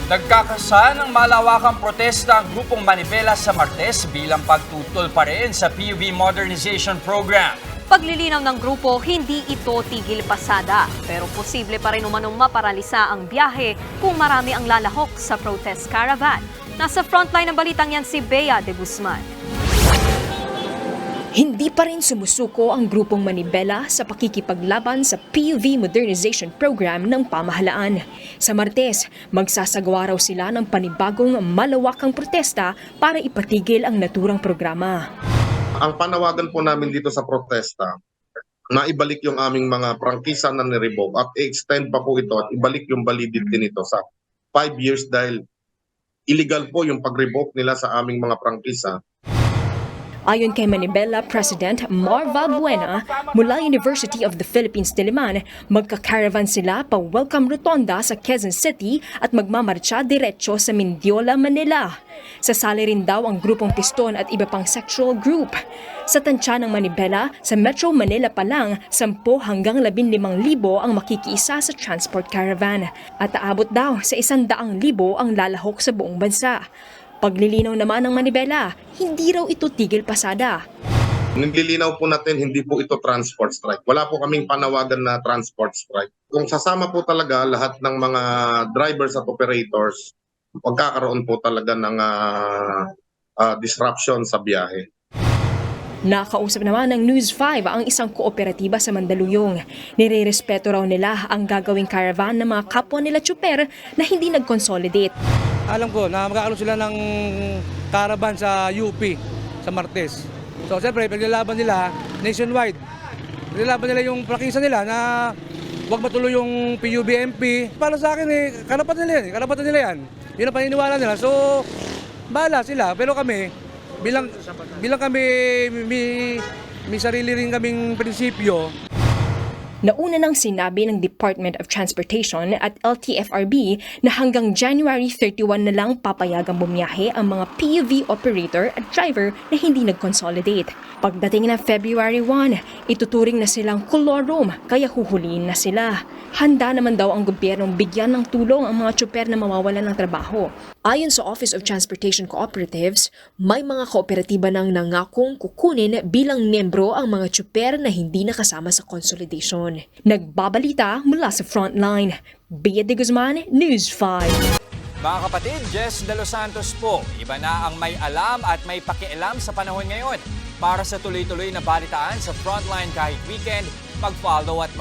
Nagkakasa ng malawakang protesta ang grupong Manibela sa Martes bilang pagtutol pa rin sa PUV Modernization Program. Paglilinaw ng grupo, hindi ito tigil pasada. Pero posible pa rin umanong maparalisa ang biyahe kung marami ang lalahok sa protest caravan. Nasa frontline ng balitang yan si Bea de Guzman. Hindi pa rin sumusuko ang grupong Manibela sa pakikipaglaban sa PUV Modernization Program ng pamahalaan. Sa Martes, magsasagawa raw sila ng panibagong malawakang protesta para ipatigil ang naturang programa. Ang panawagan po namin dito sa protesta, na ibalik yung aming mga prangkisa na nirevoke at i-extend pa po ito at ibalik yung validity nito sa 5 years dahil illegal po yung pag-revoke nila sa aming mga prangkisa. Ayon kay Manibela President Marva Buena mula University of the Philippines Diliman, magka-caravan sila pa Welcome Rotonda sa Quezon City at magmamarcha diretso sa Mendiola, Manila. Sasali rin daw ang grupong Piston at iba pang sexual group. Sa tansya ng Manibela, sa Metro Manila pa lang, 10 hanggang 15,000 ang makikiisa sa transport caravan. At aabot daw sa 100,000 ang lalahok sa buong bansa. Paglilinaw naman ng Manibela, hindi raw ito tigil pasada. Nililinaw po natin, hindi po ito transport strike. Wala po kaming panawagan na transport strike. Kung sasama po talaga lahat ng mga drivers at operators, magkakaroon po talaga ng disruption sa biyahe. Nakausap naman ng News 5 ang isang kooperatiba sa Mandaluyong. Nirerespeto raw nila ang gagawing caravan ng mga kapwa nila tsuper na hindi nag-consolidate. Alam ko na magkakaroon sila ng caravan sa UP, sa Martes. So siyempre, paglalaban nila nationwide. Paglalaban nila yung prakisa nila na huwag matuloy yung PUBMP. Para sa akin, karapatan nila yan. Karapatan nila yan. Yun ang paniniwala nila. So, bahala sila. Pero kami, bilang kami may sarili rin kaming prinsipyo. Nauna nang sinabi ng Department of Transportation at LTFRB na hanggang January 31 na lang papayagang bumiyahe ang mga PUV operator at driver na hindi nag-consolidate. Pagdating ng February 1, ituturing na silang kolorum kaya huhuliin na sila. Handa naman daw ang gobyernong bigyan ng tulong ang mga tsuper na mawawalan ng trabaho. Ayon sa Office of Transportation Cooperatives, may mga kooperatiba nang nangakong kukunin bilang miyembro ang mga tsuper na hindi nakasama sa consolidation. Nagbabalita mula sa Frontline, Bea de Guzman, News 5. Mga kapatid, Jess De Los Santos po. Iba na ang may alam at may pakialam sa panahon ngayon. Para sa tuloy-tuloy na balitaan sa Frontline kahit weekend, mag-follow at